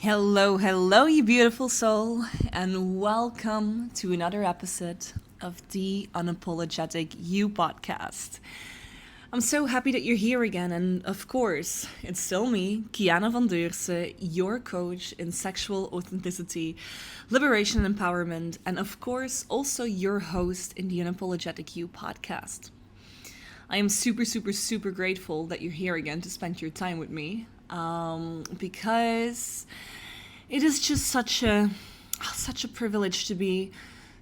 Hello, hello, you beautiful soul, and welcome to another episode of the Unapologetic You podcast. I'm so happy that you're here again, and of course, it's still me, Kiana van Deurse, your coach in sexual authenticity, liberation and empowerment, and of course, also your host in the Unapologetic You podcast. I am super, super, super grateful that you're here again to spend your time with me, because it is just such a privilege to be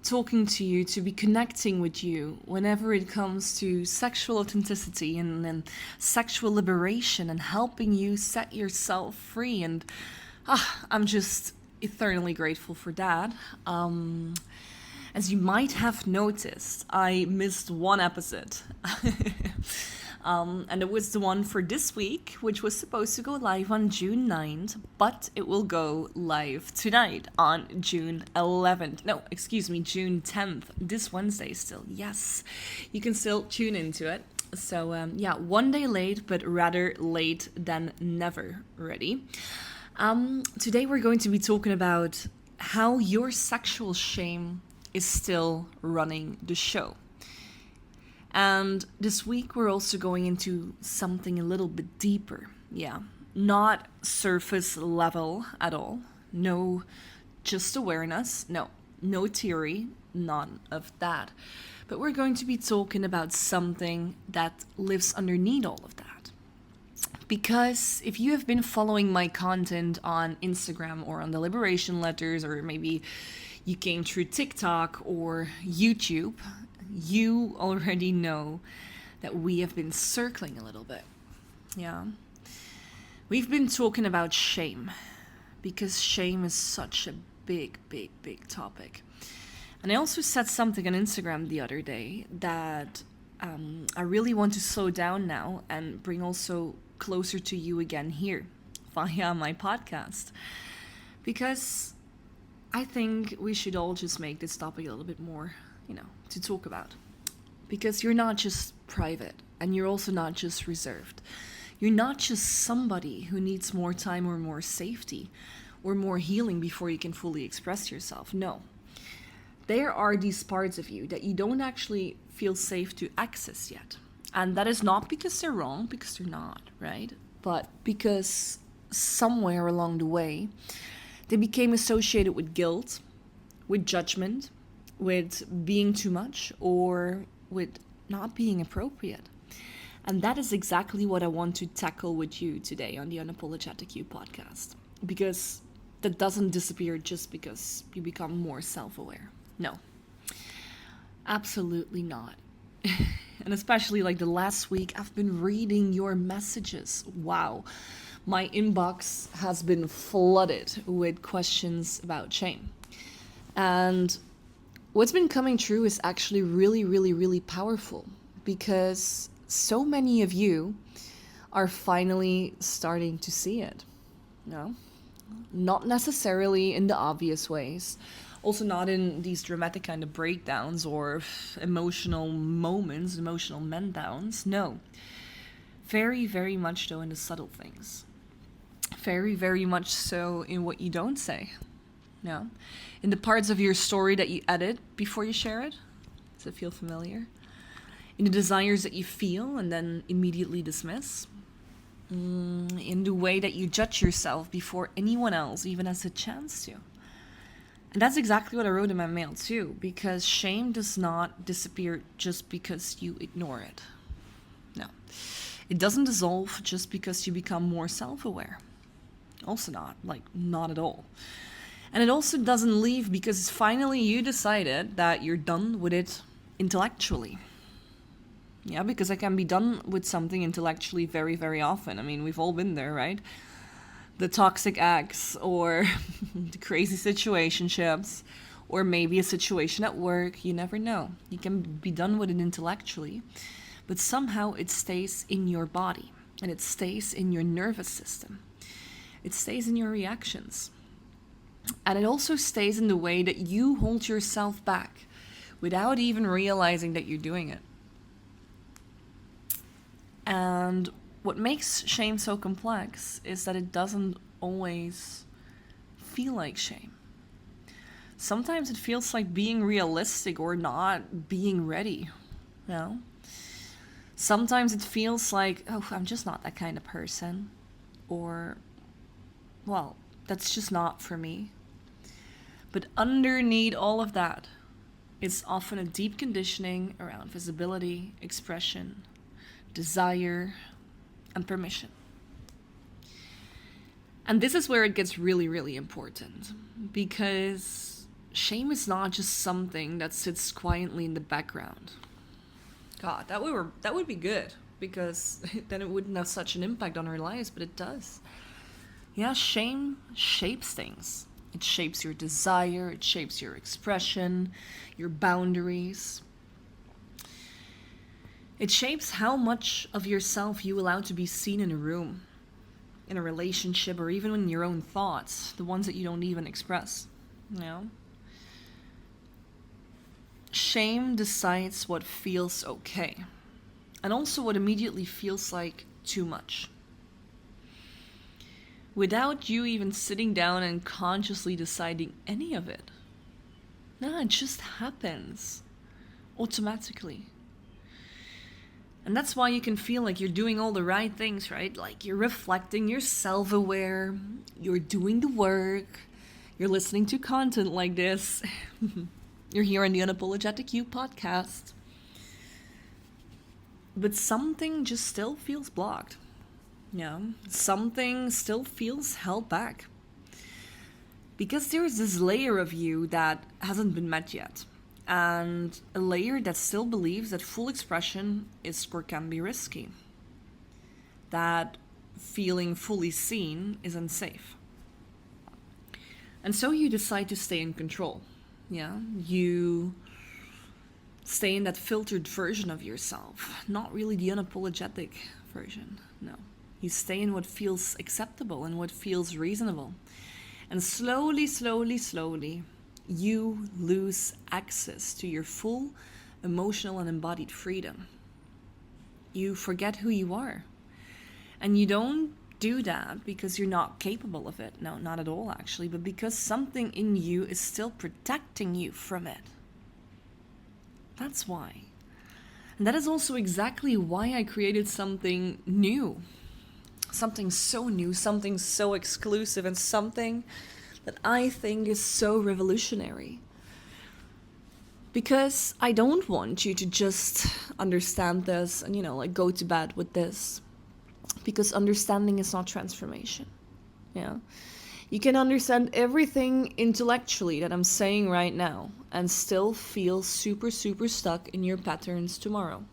talking to you, to be connecting with you whenever it comes to sexual authenticity and sexual liberation and helping you set yourself free. And I'm just eternally grateful for that. As you might have noticed, I missed one episode. And it was the one for this week, which was supposed to go live on June 9th, but it will go live tonight on June 11th. No, excuse me, June 10th, this Wednesday still. Yes, you can still tune into it. So, one day late, but rather late than never ready. Today we're going to be talking about how your sexual shame is still running the show. And this week we're also going into something a little bit deeper. Yeah, not surface level at all. No, just awareness. No theory, none of that. But we're going to be talking about something that lives underneath all of that. Because if you have been following my content on Instagram or on the Liberation Letters, or maybe you came through TikTok or YouTube, you already know that we have been circling a little bit. Yeah. We've been talking about shame because shame is such a big, big, big topic. And I also said something on Instagram the other day that I really want to slow down now and bring also closer to you again here via my podcast. Because I think we should all just make this topic a little bit more to talk about. Because you're not just private, and you're also not just reserved. You're not just somebody who needs more time or more safety or more healing before you can fully express yourself. No. There are these parts of you that you don't actually feel safe to access yet. And that is not because they're wrong, because they're not, right? But because somewhere along the way, they became associated with guilt, with judgment, with being too much, or with not being appropriate. And that is exactly what I want to tackle with you today on the Unapologetic You podcast. Because that doesn't disappear just because you become more self-aware. No. Absolutely not. And especially like the last week, I've been reading your messages. Wow. My inbox has been flooded with questions about shame. And what's been coming true is actually really, really, really powerful because so many of you are finally starting to see it. No, not necessarily in the obvious ways. Also not in these dramatic kind of breakdowns or emotional moments, emotional meltdowns. No. Very, very much so in the subtle things. Very, very much so in what you don't say. No. In the parts of your story that you edit before you share it. Does it feel familiar? In the desires that you feel and then immediately dismiss. In the way that you judge yourself before anyone else even has a chance to. And that's exactly what I wrote in my mail too, because shame does not disappear just because you ignore it. No. It doesn't dissolve just because you become more self-aware. Also not at all. And it also doesn't leave because finally you decided that you're done with it intellectually. Yeah, because I can be done with something intellectually very, very often. I mean, we've all been there, right? The toxic ex or the crazy situationships or maybe a situation at work. You never know. You can be done with it intellectually, but somehow it stays in your body and it stays in your nervous system. It stays in your reactions. And it also stays in the way that you hold yourself back without even realizing that you're doing it. And what makes shame so complex is that it doesn't always feel like shame. Sometimes it feels like being realistic or not being ready, you know? Sometimes it feels like, oh, I'm just not that kind of person. Or, well, that's just not for me. But underneath all of that is often a deep conditioning around visibility, expression, desire, and permission. And this is where it gets really, really important, because shame is not just something that sits quietly in the background. God, that would be good, because then it wouldn't have such an impact on our lives, but it does. Yeah, shame shapes things. It shapes your desire, it shapes your expression, your boundaries. It shapes how much of yourself you allow to be seen in a room, in a relationship, or even in your own thoughts, the ones that you don't even express, you know? Shame decides what feels okay, and also what immediately feels like too much. Without you even sitting down and consciously deciding any of it. No, it just happens automatically. And that's why you can feel like you're doing all the right things, right? Like you're reflecting, you're self-aware, you're doing the work, you're listening to content like this. You're here on the Unapologetic You podcast. But something just still feels blocked. Yeah, something still feels held back. Because there's this layer of you that hasn't been met yet. And a layer that still believes that full expression is or can be risky. That feeling fully seen is unsafe. And so you decide to stay in control. Yeah, you stay in that filtered version of yourself, not really the unapologetic version, no. You stay in what feels acceptable and what feels reasonable. And slowly, you lose access to your full emotional and embodied freedom. You forget who you are. And you don't do that because you're not capable of it. No, not at all, actually. But because something in you is still protecting you from it. That's why. And that is also exactly why I created something new. Something so new, something so exclusive, and something that I think is so revolutionary. Because I don't want you to just understand this and, like go to bed with this. Because understanding is not transformation. Yeah. You can understand everything intellectually that I'm saying right now and still feel super stuck in your patterns tomorrow.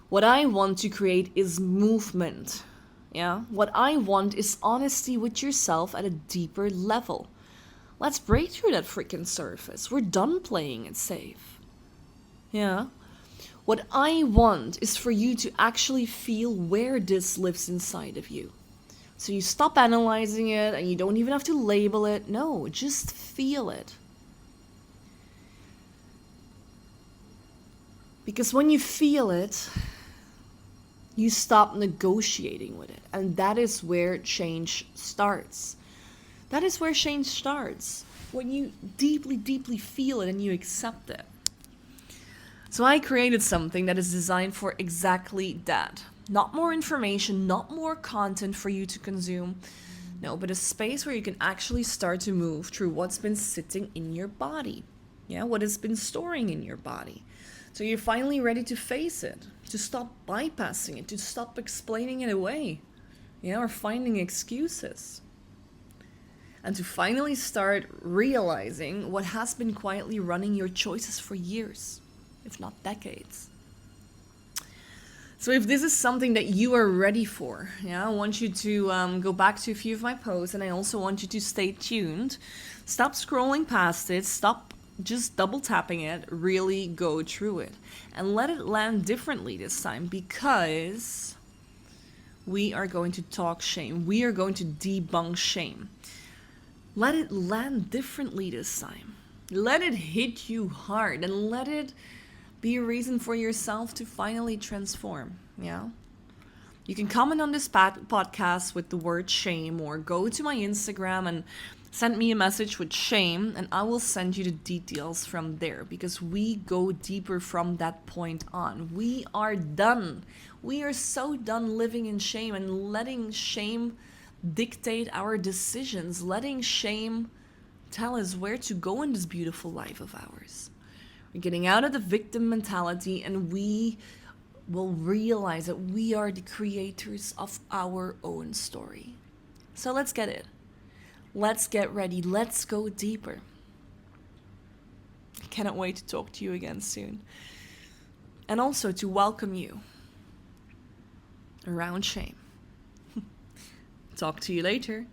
What I want to create is movement. Yeah. What I want is honesty with yourself at a deeper level. Let's break through that freaking surface. We're done playing it safe. Yeah. What I want is for you to actually feel where this lives inside of you. So you stop analyzing it and you don't even have to label it. No, just feel it. Because when you feel it, you stop negotiating with it. And that is where change starts. That is where change starts. When you deeply feel it and you accept it. So I created something that is designed for exactly that. Not more information, not more content for you to consume. No, but a space where you can actually start to move through what's been sitting in your body. Yeah, what has been storing in your body. So you're finally ready to face it, to stop bypassing it, to stop explaining it away, or finding excuses. And to finally start realizing what has been quietly running your choices for years, if not decades. So if this is something that you are ready for, I want you to go back to a few of my posts, and I also want you to stay tuned. Stop scrolling past it, stop just double tapping it, really go through it. And let it land differently this time, because we are going to talk shame. We are going to debunk shame. Let it land differently this time. Let it hit you hard, and let it be a reason for yourself to finally transform, You can comment on this podcast with the word shame, or go to my Instagram and send me a message with shame, and I will send you the details from there, because we go deeper from that point on. We are done. We are so done living in shame and letting shame dictate our decisions, letting shame tell us where to go in this beautiful life of ours. We're getting out of the victim mentality, and we will realize that we are the creators of our own story. So let's get it. Let's get ready. Let's go deeper. I cannot wait to talk to you again soon. And also to welcome you around shame. Talk to you later.